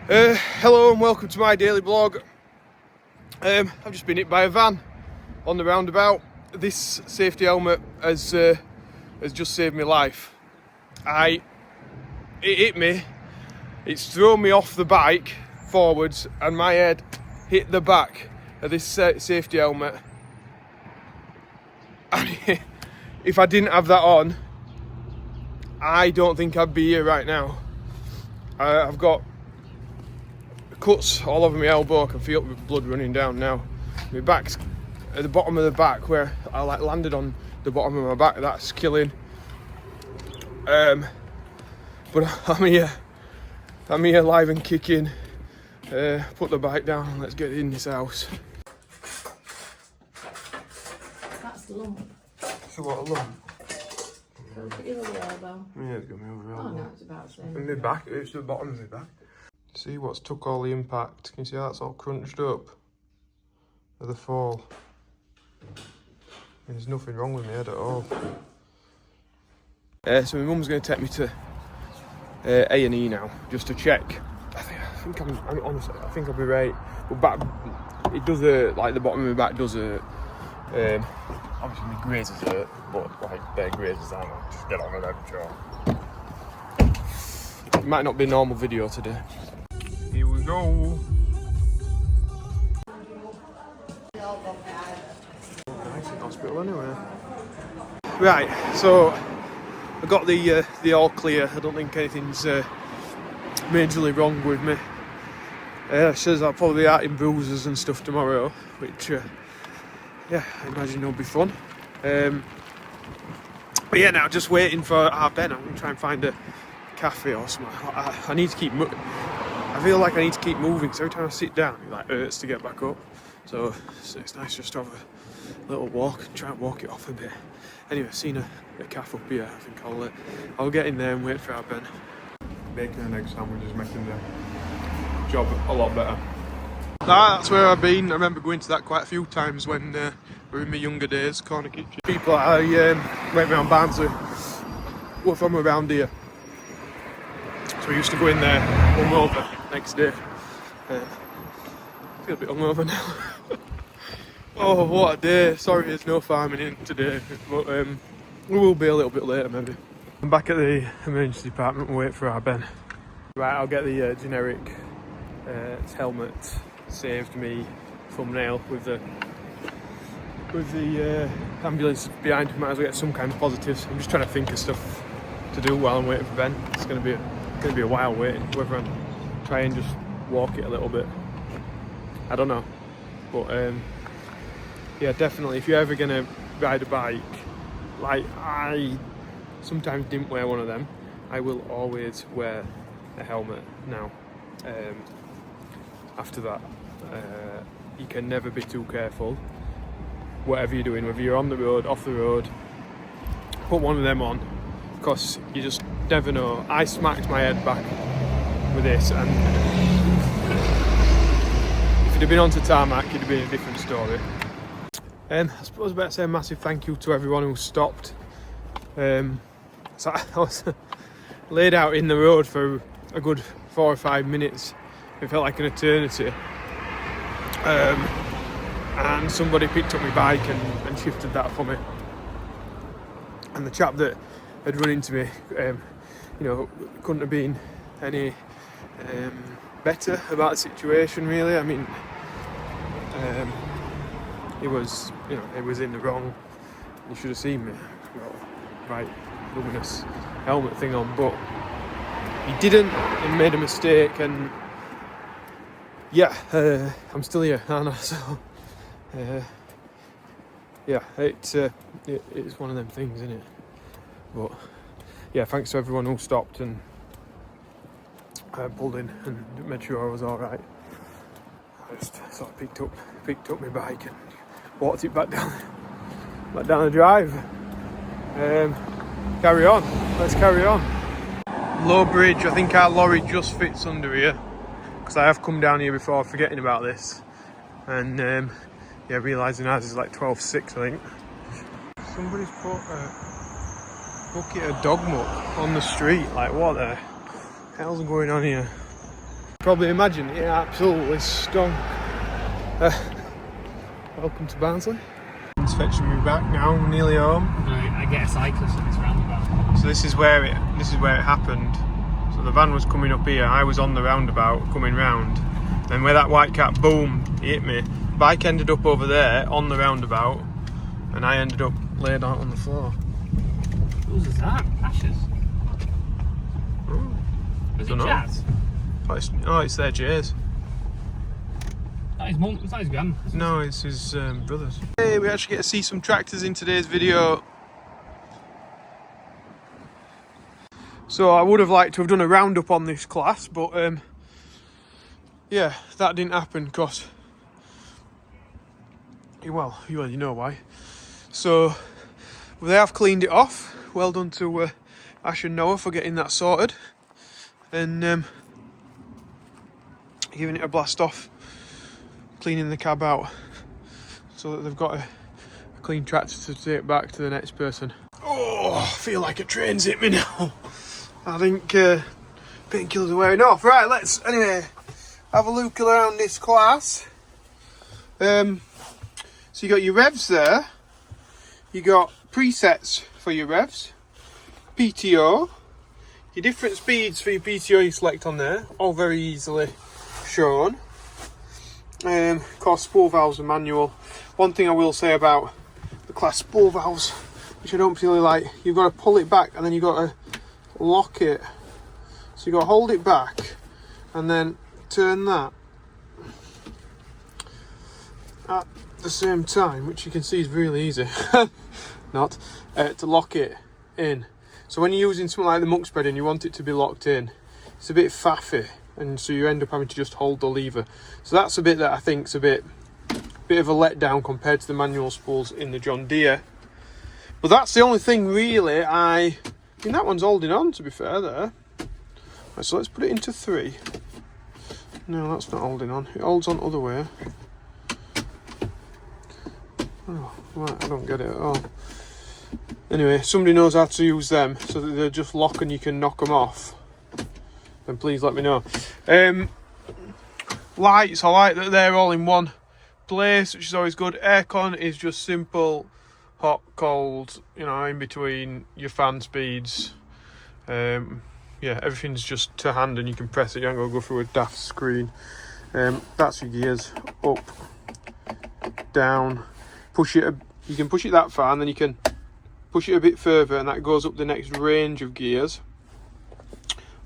Hello and welcome to my daily blog. I've just been hit by a van on the roundabout. This safety helmet has just saved my life. It hit me, it's thrown me off the bike forwards and my head hit the back of this safety helmet. And if I didn't have that on, I don't think I'd be here right now. I've got cuts all over my elbow. I can feel the blood running down now. My back's at the bottom of the back where I landed on the bottom of my back. That's killing. But I'm here live and kicking. Put the bike down and let's get in this house. That's the lump. So what a lump. So put your other elbow. Yeah, it's got me over elbow. Oh no, it's about the same. And my back, it's the bottom of my back. See what's took all the impact. Can you see how that's all crunched up of the fall? There's nothing wrong with my head at all. So my mum's going to take me to A&E now, just to check. I think I'll be right. But back, it does hurt, like the bottom of my back does hurt. Obviously my grazes hurt, but like their grazes aren't. Just get on with them, sure. It might not be a normal video today. Here we go. Nice in hospital anyway. Right, so I got the all clear. I don't think anything's majorly wrong with me. Says I'll probably be out in bruises and stuff tomorrow, which yeah, I imagine it'll be fun. But yeah, now just waiting for our Ben. I'm gonna try and find a cafe or something. I need to keep. I feel like I need to keep moving because every time I sit down, it like hurts to get back up. So it's nice just to have a little walk and try and walk it off a bit. Anyway, I've seen a cafe up here. I think I'll get in there and wait for our Ben. Bacon and egg sandwich is making the job a lot better. That's where I've been. I remember going to that quite a few times when we were in my younger days, corner kitchen. People I went round Barnsley were from around here. So we used to go in there, hungover, next day. I feel a bit hungover now. Oh, what a day. Sorry there's no farming in today, but we will be a little bit later maybe. I'm back at the emergency department and wait for our Ben. Right, I'll get the generic helmet saved me thumbnail with the ambulance behind. Might as well get some kind of positives. I'm just trying to think of stuff to do while I'm waiting for Ben. It's going to be a while waiting, whether I'm try and just walk it a little bit. I don't know, but yeah, definitely if you're ever gonna ride a bike, like I sometimes didn't wear one of them, I will always wear a helmet now. After that, you can never be too careful. Whatever you're doing, whether you're on the road, off the road, put one of them on, because you just never know. I smacked my head back with this, and if it had been onto tarmac, it'd have been a different story. I suppose I better say a massive thank you to everyone who stopped. So I was laid out in the road for a good 4 or 5 minutes. It felt like an eternity. And somebody picked up my bike and shifted that for me. And the chap that had run into me, you know, couldn't have been any better about the situation, really. I mean, he was in the wrong. You should have seen me. Well, right, luminous helmet thing on, but he didn't and made a mistake. And yeah, I'm still here, aren't I? So yeah, it's one of them things, isn't it? But yeah, thanks to everyone who stopped and pulled in and made sure I was all right. I just sort of picked up my bike and walked it back down the drive. Carry on. Let's carry on. Low bridge. I think our lorry just fits under here because I have come down here before, forgetting about this, and yeah, realising ours is like 12.6, I think. Somebody's put a bucket of dog muck on the street. Like, what the hell's going on here? probably imagine, it absolutely stunk. Welcome to Barnsley. It's fetching me back now. I'm nearly home. I get a cyclist on this roundabout. So this is where it happened. So the van was coming up here. I was on the roundabout coming round, and where that white cat boomed, he hit me. Bike ended up over there on the roundabout, and I ended up laid out on the floor. Whose is that? Ashes. Oh, Is it dunno. Jazz? It's their Jay's. That his mum. It's not his gran. No, it's his brothers. Hey, we actually get to see some tractors in today's video. So I would have liked to have done a roundup on this Claas, but yeah, that didn't happen because, well, you know why. So they have cleaned it off. Well done to Ash and Noah for getting that sorted and giving it a blast off, cleaning the cab out so that they've got a clean tractor to take back to the next person. Oh, I feel like a train's hit me now. I think painkillers are wearing off. Right, let's anyway have a look around this Claas. So you got your revs there. You got presets for your revs, PTO, your different speeds for your PTO you select on there, all very easily shown. Of course, spool valves are manual. One thing I will say about the Claas spool valves, which I don't particularly like, you've got to pull it back and then you've got to lock it. So you've got to hold it back and then turn that at the same time, which you can see is really easy. Not to lock it in. So when you're using something like the muck spread and you want it to be locked in, it's a bit faffy, and so you end up having to just hold the lever. So that's a bit that I think's a bit of a letdown compared to the manual spools in the John Deere. But that's the only thing really. I think that one's holding on, to be fair there. Right, so let's put it into 3. No, that's not holding on. It holds on other way. Oh, right, I don't get it at all. Anyway, somebody knows how to use them so that they're just lock and you can knock them off, then please let me know. Lights, I like that they're all in one place, which is always good. Aircon is just simple, hot, cold, you know, in between your fan speeds. Yeah, everything's just to hand and you can press it, you don't go through a daft screen. That's your gears, up, down, push it, you can push it that far and then you can push it a bit further and that goes up the next range of gears.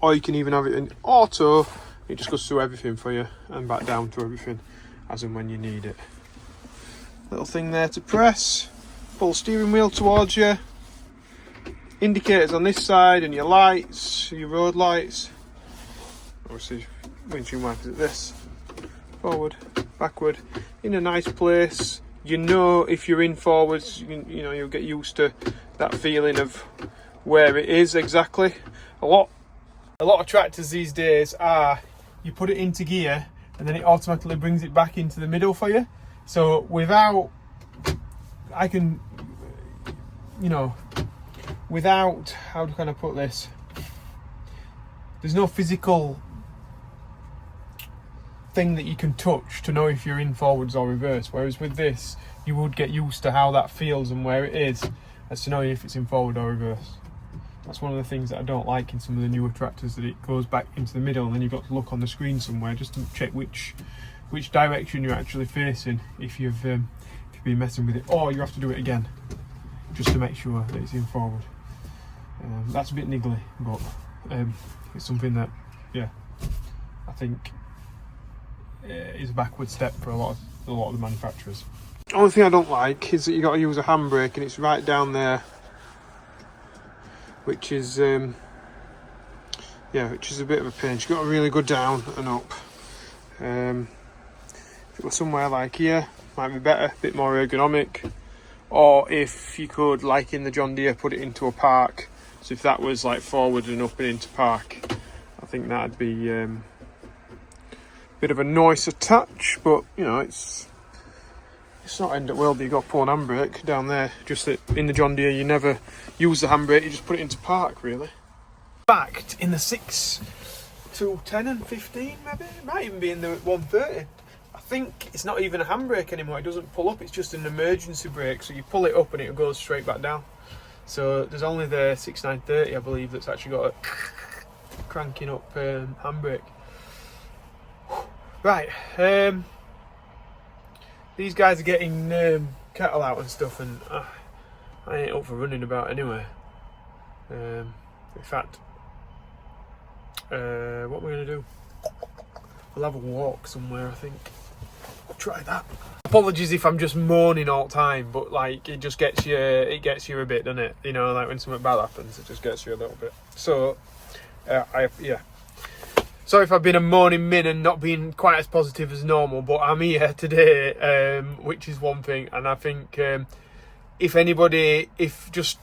Or you can even have it in auto, it just goes through everything for you and back down to everything as and when you need it. Little thing there to press, pull steering wheel towards you, indicators on this side and your lights, your road lights. Obviously windshield wipers at this, forward, backward, in a nice place. You know, if you're in forwards, you know, you'll get used to that feeling of where it is exactly. A lot of tractors these days are, you put it into gear and then it automatically brings it back into the middle for you. So without, how can I put this? There's no physical thing that you can touch to know if you're in forwards or reverse, whereas with this you would get used to how that feels and where it is as to know if it's in forward or reverse. That's one of the things that I don't like in some of the newer tractors, that it goes back into the middle and then you've got to look on the screen somewhere just to check which direction you're actually facing if you've been messing with it, or you have to do it again just to make sure that it's in forward. That's a bit niggly, but it's something that, yeah, I think is a backward step for a lot of the manufacturers. The only thing I don't like is that you got to use a handbrake and it's right down there, which is which is a bit of a pain. You've got to really go down and up. If it was somewhere like here, might be better, a bit more ergonomic. Or if you could, like in the John Deere, put it into a park. So if that was like forward and up and into park, I think that'd be bit of a nicer touch, but you know, it's not end up well that you got to pull an handbrake down there. Just that in the John Deere you never use the handbrake, you just put it into park really. Backed in the 6 210 and 15 maybe. It might even be in there at 130. I think it's not even a handbrake anymore. It doesn't pull up. It's just an emergency brake. So you pull it up and it goes straight back down. So there's only the 6930, I believe, that's actually got a cranking up handbrake. Right. These guys are getting cattle out and stuff, and I ain't up for running about anyway. In fact, what we're going to do, we'll have a walk somewhere, I think. I'll try that. Apologies if I'm just moaning all the time, but like it just gets you a bit, doesn't it? You know, like when something bad happens, it just gets you a little bit. So, yeah. Sorry if I've been a moaning min and not being quite as positive as normal, but I'm here today, which is one thing. And I think if just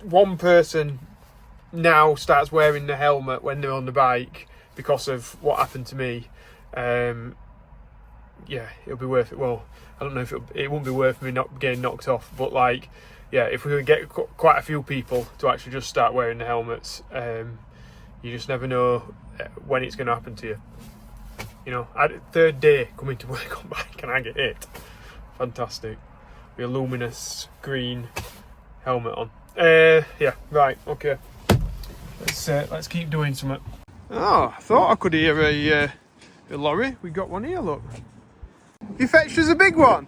one person now starts wearing the helmet when they're on the bike because of what happened to me, yeah, it'll be worth it. Well, I don't know if it won't be worth me not getting knocked off, but like, yeah, if we could get quite a few people to actually just start wearing the helmets, you just never know when it's going to happen to you. You know, third day coming to work on bike and I get hit. Fantastic. The luminous green helmet on. Yeah, right, okay. Let's keep doing something. Oh, I thought I could hear a lorry. We got one here, look. You fetched us a big one?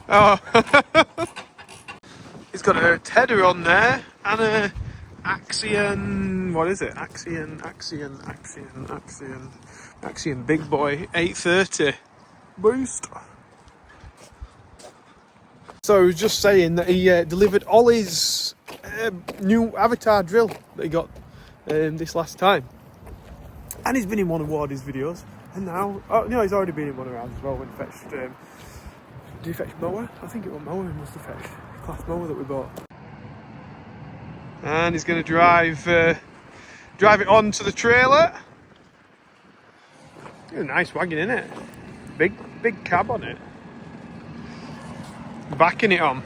Oh. He's got a Tedder on there and a Axion, what is it? Axion big boy 830 boost. So I was just saying that he delivered all his new Avatar drill that he got this last time, and he's been in one of Wardy's videos, and now he's already been in one of ours as well when he fetched. Did he fetch mower? I think it was mower. He must have fetched Claas mower that we bought. And he's going to drive it onto the trailer. A nice wagon, isn't it? Big cab on it. Backing it on.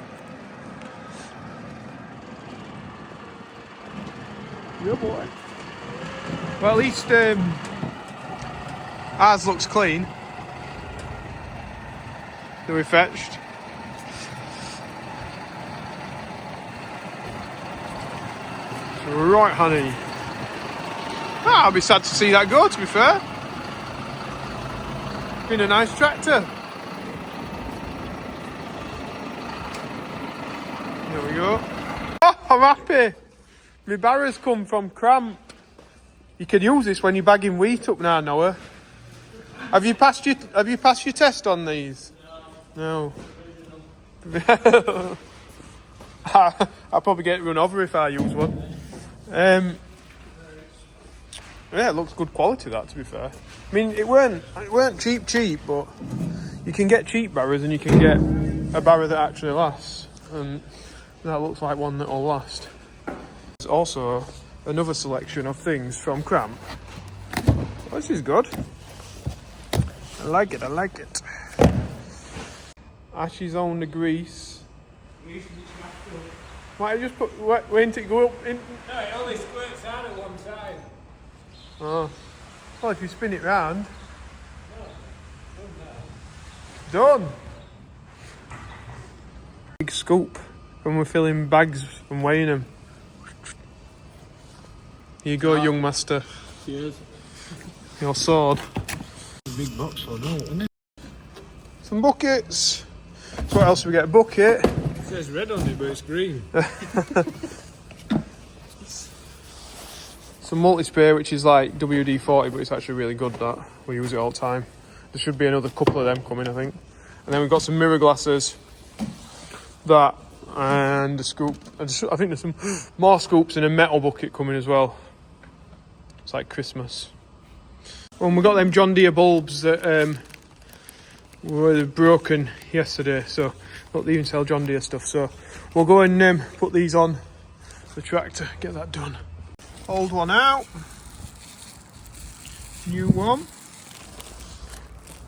Yeah, boy. Well, at least ours looks clean. That we fetched. Right, honey. I'll be sad to see that go, to be fair. Been a nice tractor. There we go. Oh, I'm happy. My barrow's come from Cramp. You can use this when you're bagging wheat up now, Noah. Have you passed your test on these? No. I'll probably get run over if I use one. Yeah, it looks good quality, that, to be fair. I mean, it weren't cheap, but you can get cheap barrows and you can get a barrow that actually lasts, and that looks like one that'll last. There's also another selection of things from Cramp. Oh, this is good. I like it. Ash's own the grease. Might I just put, when did it go up in? No, it only squirts out at one side. Oh. Well, if you spin it round. Done. Big scoop when we're filling bags and weighing them. Here you go, young master. Cheers. Your sword. Big box or no, isn't it? Some buckets. So what else do we get? A bucket. It says red on it, but it's green. Some multi-spray, which is like WD-40, but it's actually really good, that. We use it all the time. There should be another couple of them coming, I think. And then we've got some mirror glasses. That, and a scoop. I think there's some more scoops and a metal bucket coming as well. It's like Christmas. Well, we got them John Deere bulbs that were broken yesterday, so not even sell John Deere stuff, so we'll go and put these on the tractor, get that done. Old one out, new one.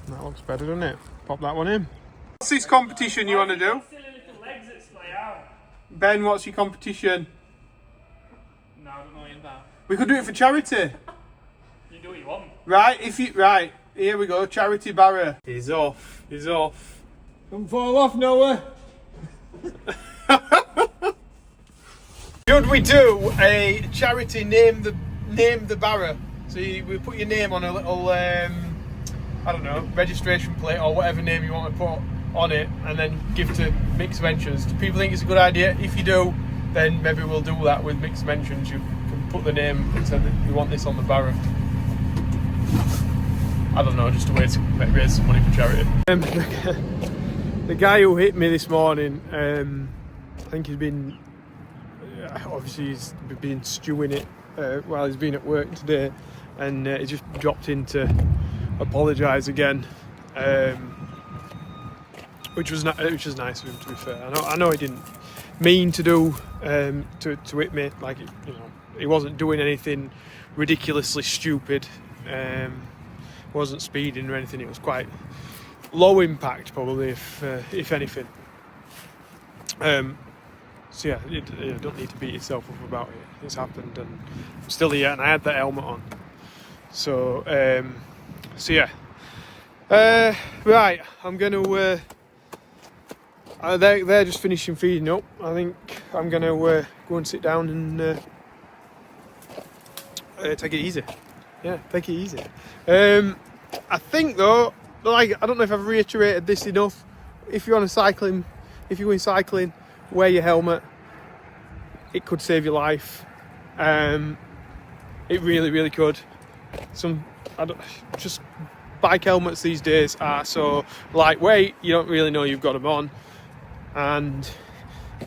That looks better, doesn't it? Pop that one in. What's this competition you want to do? Ben, what's your competition? We could do it for charity. You do what you want. Right, here we go, charity barra. He's off. Don't fall off, Noah. Should we do a charity name the barra? So we put your name on a little, I don't know, registration plate or whatever name you want to put on it, and then give to Mixed Mentions. Do people think it's a good idea? If you do, then maybe we'll do that with Mixed Mentions. You can put the name and say that you want this on the barra. I don't know, just a way to raise some money for charity. The guy who hit me this morning, I think he's been, obviously he's been stewing it while he's been at work today, and he just dropped in to apologise again, which was nice of him, to be fair. I know he didn't mean to do to hit me, like, you know, he wasn't doing anything ridiculously stupid. Wasn't speeding or anything. It was quite low impact, probably, if anything. So yeah, you don't need to beat yourself up about it. It's happened, and I'm still here, and I had that helmet on. So yeah. Right, I'm gonna. They're just finishing feeding up. I think I'm gonna go and sit down and take it easy. Yeah, take it easy. I think though, like, I don't know if I've reiterated this enough. If you're cycling, wear your helmet. It could save your life. It really, really could. Just bike helmets these days are so lightweight. You don't really know you've got them on, and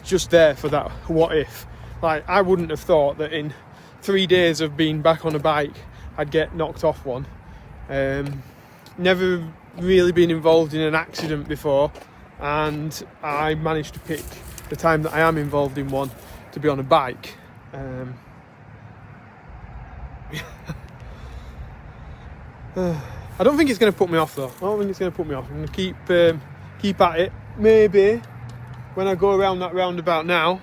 just there for that what if. Like, I wouldn't have thought that in 3 days of being back on a bike I'd get knocked off one. Never really been involved in an accident before, and I managed to pick the time that I am involved in one to be on a bike. I don't think it's going to put me off though. I don't think it's going to put me off. I'm going to keep at it. Maybe when I go around that roundabout now,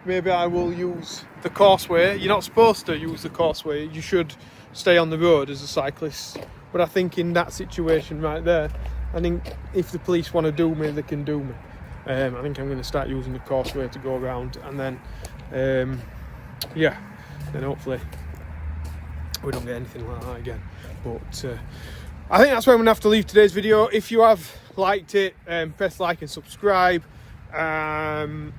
maybe I will use the causeway. You're not supposed to use the causeway. You should stay on the road as a cyclist. But I think in that situation right there, I think if the police want to do me, they can do me. I think I'm going to start using the causeway to go around, and then then hopefully we don't get anything like that again. But I think that's where I'm going to have to leave today's video. If you have liked it, press like and subscribe. And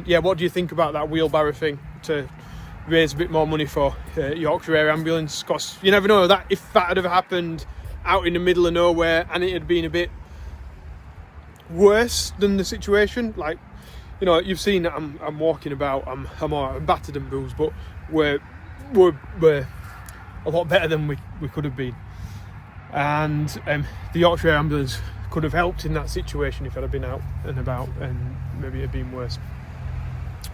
yeah, what do you think about that wheelbarrow thing to raise a bit more money for Yorkshire Air Ambulance? Because you never know, that if that had ever happened out in the middle of nowhere and it had been a bit worse than the situation, like, you know, you've seen that I'm walking about, I'm battered and bruised, but we're a lot better than we could have been. And the Yorkshire Air Ambulance could have helped in that situation if I'd have been out and about, and maybe it had been worse.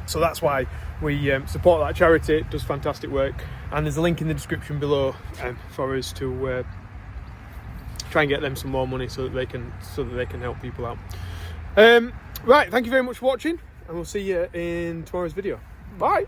So that's why we support that charity. It does fantastic work, and there's a link in the description below for us to try and get them some more money so that they can help people out. Right, thank you very much for watching, and we'll see you in tomorrow's video. Bye.